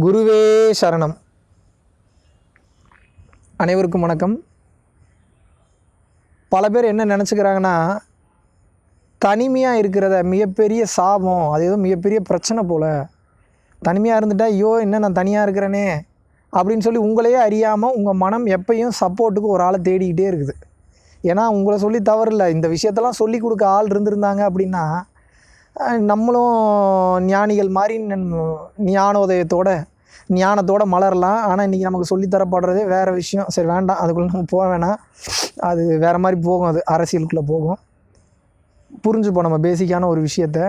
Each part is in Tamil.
குருவே சரணம். அனைவருக்கும் வணக்கம். பல பேர் என்ன நினச்சிக்கிறாங்கன்னா, தனிமையாக இருக்கிறத மிகப்பெரிய சாபம், அது ஏதோ மிகப்பெரிய பிரச்சனை போல். தனிமையாக இருந்துட்டா ஐயோ என்ன நான் தனியாக இருக்கிறேனே அப்படின்னு சொல்லி உங்களையே அறியாமல் உங்கள் மனம் எப்பயும் சப்போர்ட்டுக்கு ஒரு ஆளை தேடிக்கிட்டே இருக்குது. ஏன்னா உங்களை சொல்லி தவறில்லை, இந்த விஷயத்தெல்லாம் சொல்லி கொடுக்க ஆள் இருந்திருந்தாங்க அப்படின்னா நம்மளும் ஞானிகள் மாதிரி ஞானத்தோடு மலரலாம். ஆனால் இன்றைக்கி நமக்கு சொல்லித்தரப்படுறதே வேறு விஷயம். சரி வேண்டாம், அதுக்குள்ளே நம்ம போக வேணாம், அது வேறு மாதிரி போகும், அது அரசியலுக்குள்ளே போகும். புரிஞ்சுப்போம் நம்ம பேசிக்கான ஒரு விஷயத்த.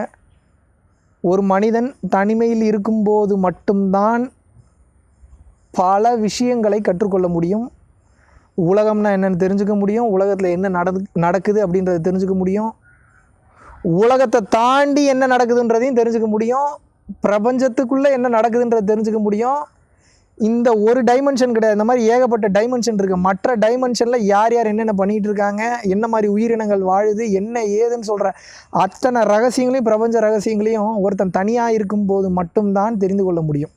ஒரு மனிதன் தனிமையில் இருக்கும்போது மட்டும்தான் பல விஷயங்களை கற்றுக்கொள்ள முடியும். உலகம்னா என்னென்னு தெரிஞ்சுக்க முடியும், உலகத்தில் என்ன நடக்குது அப்படின்றத தெரிஞ்சுக்க முடியும், உலகத்தை தாண்டி என்ன நடக்குதுன்றதையும் தெரிஞ்சுக்க முடியும், பிரபஞ்சத்துக்குள்ளே என்ன நடக்குதுன்றதை தெரிஞ்சுக்க முடியும். இந்த ஒரு டைமென்ஷன் கிடையாது, இந்த மாதிரி ஏகப்பட்ட டைமென்ஷன் இருக்குது. மற்ற டைமென்ஷனில் யார் யார் என்னென்ன பண்ணிகிட்டு இருக்காங்க, என்ன மாதிரி உயிரினங்கள் வாழுது, என்ன ஏதுன்னு சொல்கிற அத்தனை ரகசியங்களையும் பிரபஞ்ச ரகசியங்களையும் ஒருத்தன் தனியாக இருக்கும்போது மட்டும்தான் தெரிந்து கொள்ள முடியும்.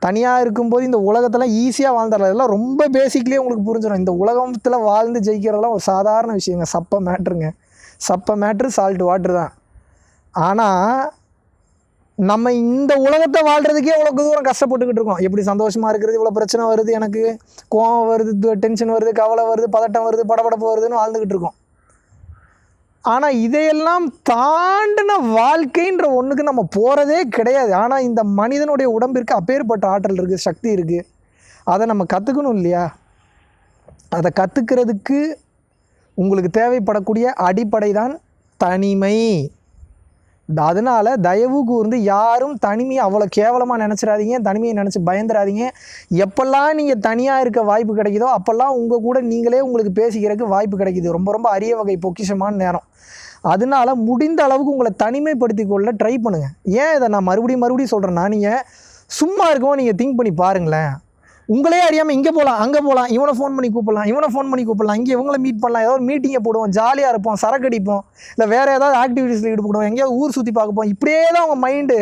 தனியாக இருக்கும்போது இந்த உலகத்தெல்லாம் ஈஸியாக வாழ்ந்துடலாம். இதெல்லாம் ரொம்ப பேசிக்லேயே உங்களுக்கு புரிஞ்சிடும். இந்த உலகத்தில் வாழ்ந்து ஜெயிக்கிறதெல்லாம் ஒரு சாதாரண விஷயங்க, சப்ப மேட்ருங்க. சப்ப மேட்ரு சால்ட் வாட்ரு தான். ஆனால் நம்ம இந்த உலகத்தை வாழ்கிறதுக்கே இவ்வளோ தூரம் கஷ்டப்பட்டுக்கிட்டு இருக்கோம். எப்படி சந்தோஷமாக இருக்கிறது, இவ்வளோ பிரச்சனை வருது, எனக்கு கோவம் வருது, டென்ஷன் வருது, கவலை வருது, பதட்டம் வருது, படபடப்பு வருதுன்னு வாழ்ந்துக்கிட்டு இருக்கோம். ஆனால் இதையெல்லாம் தாண்டின வாழ்க்கைன்ற ஒன்றுக்கு நம்ம போகிறதே கிடையாது. ஆனால் இந்த மனிதனுடைய உடம்பிற்கு அப்பேற்பட்ட ஆற்றல் இருக்குது, சக்தி இருக்குது. அதை நம்ம கற்றுக்கணும் இல்லையா? அதை கற்றுக்கிறதுக்கு உங்களுக்கு தேவைப்படக்கூடிய அடிப்படை தான் தனிமை. அதனால் தயவு கூர்ந்து யாரும் தனிமையை அவ்வளோ கேவலமாக நினச்சிடாதீங்க, தனிமையை நினச்சி பயந்துடாதீங்க. எப்பெல்லாம் நீங்கள் தனியாக இருக்க வாய்ப்பு கிடைக்குதோ அப்போல்லாம் உங்கள் கூட நீங்களே உங்களுக்கு பேசிக்கிறதுக்கு வாய்ப்பு கிடைக்கிது. ரொம்ப ரொம்ப அரிய வகை பொக்கிஷமான நேரம். அதனால் முடிந்த அளவுக்கு உங்களை தனிமைப்படுத்தி கொள்ள ட்ரை பண்ணுங்கள். ஏன் இதை நான் மறுபடியும் சொல்கிறேன்னா, நீங்கள் சும்மா இருக்கவும் நீங்கள் திங்க் பண்ணி பாருங்களேன். உங்களே அறியாமல் இங்கே போகலாம், அங்கே போகலாம், இவனை ஃபோன் பண்ணி கூப்பிடலாம், இங்கே இவங்களை மீட் பண்ணலாம், ஏதாவது மீட்டிங்கை போடுவோம், ஜாலியாக இருப்போம், சரக்கு அடிப்போம், இல்லை வேறு ஏதாவது ஆக்டிவிட்டீஸில் ஈடுபடுவோம், எங்கேயாவது ஊர் சுற்றி பார்க்கப்போம். இப்படியே தான் உங்கள் மைண்டு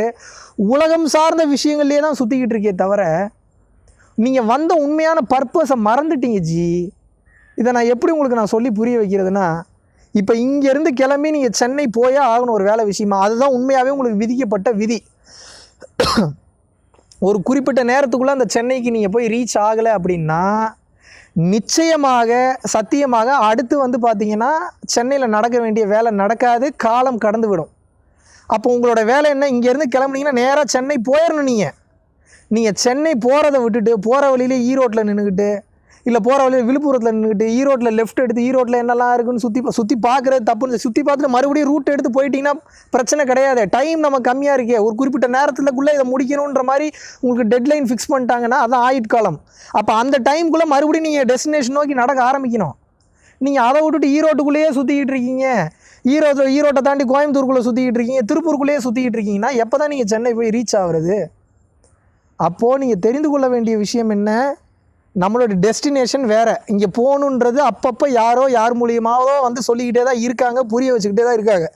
உலகம் சார்ந்த விஷயங்கள்லேயே தான் சுற்றிக்கிட்டு இருக்கே தவிர நீங்கள் வந்த உண்மையான பர்பஸை மறந்துட்டீங்க ஜி. இதை நான் எப்படி உங்களுக்கு நான் சொல்லி புரிய வைக்கிறதுனா, இப்போ இங்கேருந்து கிளம்பி நீங்கள் சென்னை போயே ஆகணும் ஒரு வேலை விஷயமா. அதுதான் உண்மையாகவே உங்களுக்கு விதிக்கப்பட்ட விதி. ஒரு குறிப்பிட்ட நேரத்துக்குள்ளே அந்த சென்னைக்கு நீங்கள் போய் ரீச் ஆகலை அப்படின்னா நிச்சயமாக சத்தியமாக அடுத்து பார்த்தீங்கன்னா சென்னையில் நடக்க வேண்டிய வேலை நடக்காது, காலம் கடந்து விடும். அப்போ உங்களோட வேலை என்ன? இங்கேருந்து கிளம்புனீங்கன்னா நேராக சென்னை போயிடணும். நீங்கள் சென்னை போகிறத விட்டுட்டு போகிற வழியிலே ஈரோட்டில் நின்றுக்கிட்டு, இல்லை போகிற வழியில் விழுப்புரத்தில் நின்றுக்கிட்டு, ஈரோட்டில் லெஃப்ட் எடுத்து ஈரோட்டில் என்னெல்லாம் இருக்குன்னு சுற்றி பார்க்குறது தப்புன்னு சுற்றி பார்த்துட்டு மறுபடியும் ரூட் எடுத்து போயிட்டீங்கன்னா பிரச்சனை கிடையாது. டைம் நம்ம கம்மியாக இருக்கே, ஒரு குறிப்பிட்ட நேரத்துக்குள்ளே இதை முடிக்கணுன்ற மாதிரி உங்களுக்கு டெட்லைன் ஃபிக்ஸ் பண்ணிட்டாங்கன்னா அதான் ஆயுட்காலம். அப்போ அந்த டைமுக்குள்ளே மறுபடியும் நீங்கள் டெஸ்டினேஷன் நோக்கி நடக்க ஆரம்பிக்கணும். நீங்கள் அதை விட்டுட்டு ஈரோட்டுக்குள்ளேயே சுற்றிக்கிட்டு இருக்கீங்க, ஈரோட்டை தாண்டி கோயம்புத்தூருக்குள்ளே சுற்றிக்கிட்டு இருக்கீங்க, திருப்பூருக்குள்ளேயே சுற்றிக்கிட்டு இருக்கீங்கன்னா எப்போ தான் நீங்கள் சென்னை போய் ரீச் ஆகுறது? அப்போது நீங்கள் தெரிந்து கொள்ள வேண்டிய விஷயம் என்ன? நம்மளோட டெஸ்டினேஷன் வேறு. இங்கே போகணுன்றது அப்பப்போ யார் மூலியமாவோ சொல்லிக்கிட்டே தான் இருக்காங்க, புரிய வச்சுக்கிட்டே தான் இருக்காங்க.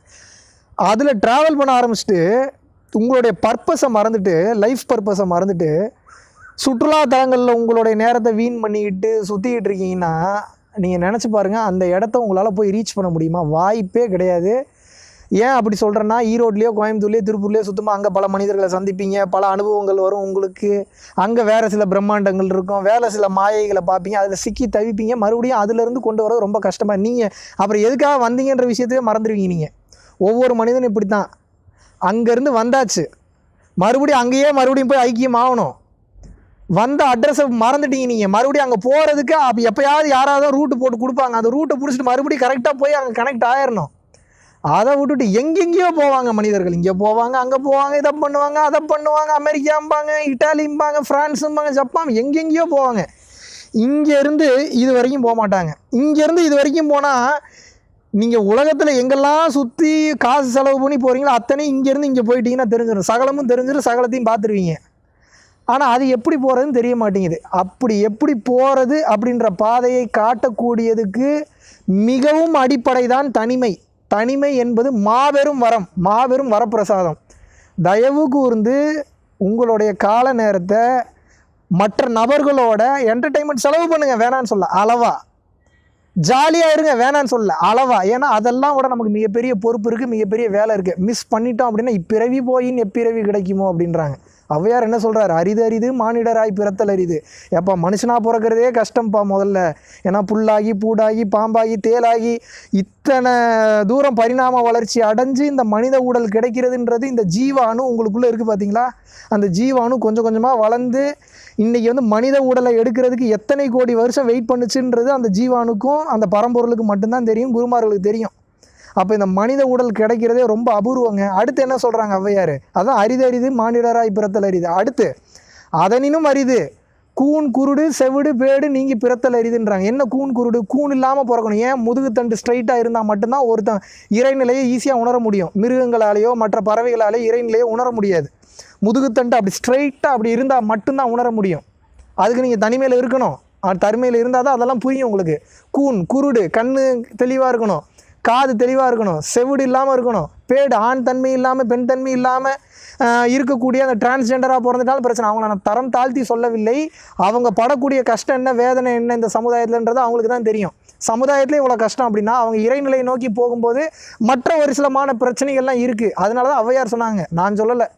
அதில் ட்ராவல் பண்ண ஆரம்பிச்சுட்டு உங்களுடைய பர்பஸை மறந்துட்டு, லைஃப் பர்பஸை மறந்துட்டு சுற்றுலா தலங்களில் உங்களுடைய நேரத்தை வீண் பண்ணிக்கிட்டு சுற்றிக்கிட்டு இருக்கீங்கன்னா நீங்கள் நினச்சி பாருங்கள், அந்த இடத்த உங்களால் போய் ரீச் பண்ண முடியுமா? வாய்ப்பே கிடையாது. ஏன் அப்படி சொல்கிறேன்னா, ஈரோட்லேயோ கோயம்புத்தூர்லேயோ திருப்பூர்லேயோ சுத்தமாக அங்கே பல மனிதர்களை சந்திப்பீங்க, பல அனுபவங்கள் வரும் உங்களுக்கு. அங்கே வேறு சில பிரம்மாண்டங்கள் இருக்கும், வேறு சில மாயைகளை பார்ப்பீங்க, அதில் சிக்கி தவிப்பீங்க. மறுபடியும் அதிலேருந்து கொண்டு வரது ரொம்ப கஷ்டமாக. நீங்கள் அப்புறம் எதுக்காக வந்தீங்கன்ற விஷயத்தையே மறந்துடுவீங்க. நீங்கள் ஒவ்வொரு மனிதனும் இப்படி தான். அங்கேருந்து வந்தாச்சு, மறுபடியும் போய் ஐக்கியம் ஆகணும். வந்த அட்ரஸை மறந்துட்டீங்க. நீங்கள் மறுபடியும் அங்கே போகிறதுக்கு அப்போ எப்போயாவது யாராவது ரூட்டு போட்டு கொடுப்பாங்க, அந்த ரூட்டை பிடிச்சிட்டு மறுபடியும் கரெக்டாக போய் அங்கே கனெக்ட் ஆயிடணும். அதை விட்டுட்டு எங்கெங்கேயோ போவாங்க மனிதர்கள். இங்கே போவாங்க, அங்கே போவாங்க, இதை பண்ணுவாங்க, அதை பண்ணுவாங்க, அமெரிக்காம்பாங்க, இட்டாலிம்பாங்க, ஃப்ரான்ஸும்பாங்க, ஜப்பான், எங்கெங்கேயோ போவாங்க. இங்கேருந்து இது வரைக்கும் போக மாட்டாங்க. இங்கேருந்து இது வரைக்கும் போனால் நீங்கள் உலகத்தில் எங்கெல்லாம் சுற்றி காசு செலவு பண்ணி போகிறீங்களோ அத்தனையும் இங்கேருந்து இங்கே போயிட்டீங்கன்னா தெரிஞ்சிடும், சகலமும் தெரிஞ்சிடும், சகலத்தையும் பார்த்துருவீங்க. ஆனால் அது எப்படி போகிறதுன்னு தெரிய மாட்டேங்குது. அப்படி எப்படி போகிறது அப்படின்ற பாதையை காட்டக்கூடியதுக்கு மிகவும் அடிப்படை தான் தனிமை. தனிமை என்பது மாபெரும் வரம், மாபெரும் வரப்பிரசாதம். தயவு கூர்ந்து உங்களுடைய கால நேரத்தை மற்ற நபர்களோட என்டர்டெயின்மெண்ட் செலவு பண்ணுங்கள், வேணான்னு சொல்ல, அளவா. ஜாலியாக இருங்க, வேணான்னு சொல்ல, அளவா. ஏன்னா அதெல்லாம் கூட நமக்கு மிகப்பெரிய பொறுப்பு இருக்குது, மிகப்பெரிய வேலை இருக்குது. மிஸ் பண்ணிட்டோம் அப்படின்னா இப்பிறவி போயின்னு எப்பிறவி கிடைக்குமோ அப்படின்றாங்க. ஔவையார் என்ன சொல்கிறார்? அரிது அரிது மானிடராய் பிறத்தல் அரிது. எப்போ மனுஷனாக பிறக்கிறதே கஷ்டம்ப்பா முதல்ல. ஏன்னா புல்லாகி பூடாகி பாம்பாகி தேலாகி இத்தனை தூரம் பரிணாம வளர்ச்சி அடைஞ்சு இந்த மனித உடல் கிடைக்கிறதுன்றது இந்த ஜீவாணு உங்களுக்குள்ளே இருக்குது பார்த்தீங்களா? அந்த ஜீவாணு கொஞ்சம் கொஞ்சமாக வளர்ந்து இன்றைக்கி வந்து மனித உடலை எடுக்கிறதுக்கு எத்தனை கோடி வருஷம் வெயிட் பண்ணுச்சுன்றது அந்த ஜீவாணுக்கும் அந்த பரம்பொருளுக்கு மட்டும்தான் தெரியும், குருமார்களுக்கு தெரியும். அப்போ இந்த மனித உடல் கிடைக்கிறதே ரொம்ப அபூர்வங்க. அடுத்து என்ன சொல்கிறாங்க ஔவையார்? அதான் அரிது அரிது மானிடராய் பிறத்தல் அரிது. அடுத்து அதனினும் அரிது கூன் குருடு செவிடு பேடு நீங்கி பிறத்தல் அரிதுன்றாங்க. என்ன கூன் குருடு? கூன் இல்லாமல் பிறக்கணும். ஏன்? முதுகுத்தண்டு ஸ்ட்ரைட்டாக இருந்தால் மட்டும்தான் ஒருத்தன் இறைநிலையை ஈஸியாக உணர முடியும். மிருகங்களாலேயோ மற்ற பறவைகளாலேயோ இறைநிலையை உணர முடியாது. முதுகுத்தண்டு அப்படி ஸ்ட்ரைட்டாக அப்படி இருந்தால் மட்டும்தான் உணர முடியும். அதுக்கு நீங்கள் தனிமையில் இருக்கணும். தனிமையில் இருந்தால் தான் அதெல்லாம் புரியும் உங்களுக்கு. கூன் குருடு, கண் தெளிவாக இருக்கணும், காது தெளிவாக இருக்கணும், செவிடு இல்லாமல் இருக்கணும், பேடு ஆண் தன்மை இல்லாமல் பெண் தன்மை இல்லாமல் இருக்கக்கூடிய அந்த டிரான்ஸ்ஜெண்டராக பிறந்துட்டாலும் பிரச்சனை. அவங்கள நான் தரம் தாழ்த்தி சொல்லவில்லை. அவங்க படக்கூடிய கஷ்டம் என்ன, வேதனை என்ன இந்த சமுதாயத்தில்ன்றது அவங்களுக்கு தான் தெரியும். சமுதாயத்திலே இவ்வளோ கஷ்டம் அப்படின்னா அவங்க இறைநிலையை நோக்கி போகும்போது மற்ற ஒரு சிலமான பிரச்சனைகள்லாம் இருக்குது. அதனால தான் ஔவையார் சொன்னாங்க, நான் சொல்லலை.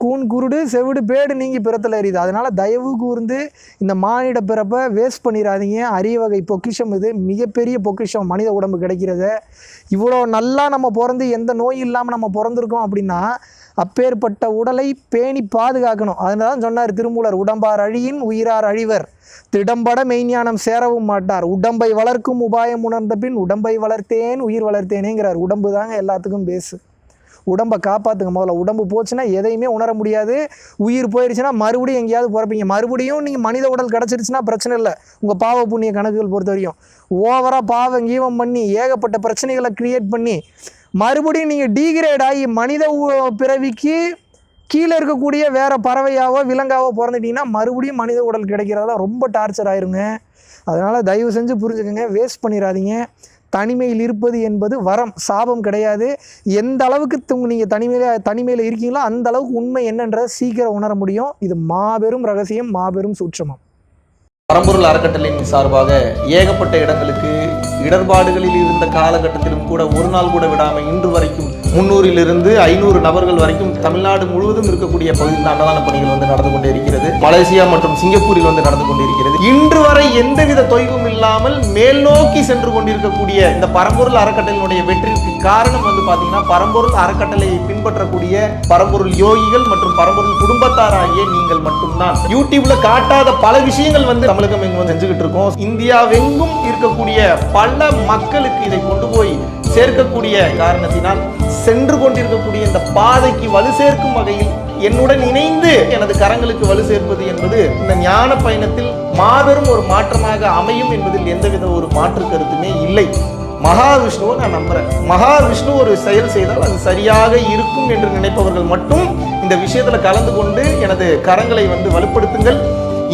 கூன் குருடு செவிடு பேடு நீங்கி பிறத்தல் அறியுது. அதனால் தயவு கூர்ந்து இந்த மானிட பிறப்பை வேஸ்ட் பண்ணிடாதீங்க. அரிய வகை பொக்கிஷம் இது, மிகப்பெரிய பொக்கிஷம் மனித உடம்பு கிடைக்கிறத. இவ்வளோ நல்லா நம்ம பிறந்து எந்த நோய் இல்லாமல் நம்ம பிறந்திருக்கோம் அப்படின்னா அப்பேற்பட்ட உடலை பேணி பாதுகாக்கணும். அதனால தான் சொன்னார் திருமூலர், உடம்பார் அழியின் உயிரார் அழிவர், திடம்பட மெய்ஞானம் சேரவும் மாட்டார், உடம்பை வளர்க்கும் உபாயம் உணர்ந்த பின் உடம்பை வளர்த்தேன் உயிர் வளர்த்தேனேங்கிறார். உடம்பு தாங்க எல்லாத்துக்கும் பேசு. உடம்பை காப்பாற்றுங்க முதல்ல. உடம்பு போச்சுன்னா எதையுமே உணர முடியாது. உயிர் போயிடுச்சுன்னா மறுபடியும் எங்கேயாவது பிறப்பீங்க. மறுபடியும் நீங்கள் மனித உடல் கிடச்சிருச்சுன்னா பிரச்சனை இல்லை. உங்கள் பாவ புண்ணிய கணக்குகள் பொறுத்த வரையும் ஓவராக பாவம் கீவம் பண்ணி ஏகப்பட்ட பிரச்சனைகளை க்ரியேட் பண்ணி மறுபடியும் நீங்கள் டீக்ரேட் ஆகி மனித பிறவிக்கு கீழே இருக்கக்கூடிய வேறு பறவையாவோ விலங்காவோ பிறந்துட்டிங்கன்னா மறுபடியும் மனித உடல் கிடைக்கிறதெல்லாம் ரொம்ப டார்ச்சர் ஆயிருங்க. அதனால் தயவு செஞ்சு புரிஞ்சுக்கோங்க, வேஸ்ட் பண்ணிடாதீங்க. தனிமையில் இருப்பது என்பது வரம், சாபம் கிடையாது. எந்த அளவுக்கு நீங்கள் தனிமையில் இருக்கீங்களோ அந்த அளவுக்கு உண்மை என்னன்றதை சீக்கிரம் உணர முடியும். இது மாபெரும் ரகசியம், மாபெரும் சூட்சமம். பரம்பொருள் அறக்கட்டளையின் சார்பாக ஏகப்பட்ட இடங்களுக்கு இடர்பாடுகளில் இருந்த காலகட்டத்திலும் கூட ஒரு நாள் கூட விடாமல் இன்று வரைக்கும் 300 500 நபர்கள் வரைக்கும் தமிழ்நாடு முழுவதும் இருக்கக்கூடிய பகுதியில் அன்னதான பணிகள் நடந்து கொண்டே இருக்கிறது. மலேசியா மற்றும் சிங்கப்பூரில் நடந்து கொண்டே இருக்கிறது. இன்று வரை எந்தவித தொய்வும் இல்லாமல் மேல் நோக்கி சென்று கொண்டிருக்கக்கூடிய இந்த பரம்பொருள் அறக்கட்டளையினுடைய வெற்றிக்கு காரணம் பாத்தீங்கன்னா பரம்பொருள் அறக்கட்டளையை பின்பற்றக்கூடிய பரம்பொருள் யோகிகள் மற்றும் பரம்பொருள் குடும்பத்தாராகிய நீங்கள் மட்டும்தான். யூடியூப்ல காட்டாத பல விஷயங்கள் தமிழகம் எங்கும் செஞ்சுக்கிட்டு இருக்கோம். இந்தியாவெங்கும் இருக்கக்கூடிய பல மக்களுக்கு இதை கொண்டு போய் சேர்க்கக்கூடிய காரணத்தினால் சென்று கொண்டிருக்கக்கூடிய இந்த பாதைக்கு வலு சேர்க்கும் வகையில் என்னுடன் இணைந்து எனது கரங்களுக்கு வலு சேர்ப்பது என்பது இந்த ஞான பயணத்தில் மாபெரும் ஒரு மாற்றமாக அமையும் என்பதில் எந்தவித ஒரு மாற்று கருத்துமே இல்லை. மகாவிஷ்ணுவை நான் நம்புறேன். மகாவிஷ்ணு ஒரு செயல் செய்தால் அது சரியாக இருக்கும் என்று நினைப்பவர்கள் மட்டும் இந்த விஷயத்துல கலந்து கொண்டு எனது கரங்களை வலுப்படுத்துங்கள்.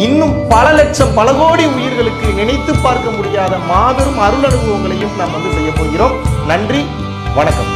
இன்னும் பல லட்சம் பல கோடி உயிர்களுக்கு நினைத்து பார்க்க முடியாத மாபெரும் அருள் அனுபவங்களையும் நாம் செய்ய போகிறோம். நன்றி, வணக்கம்.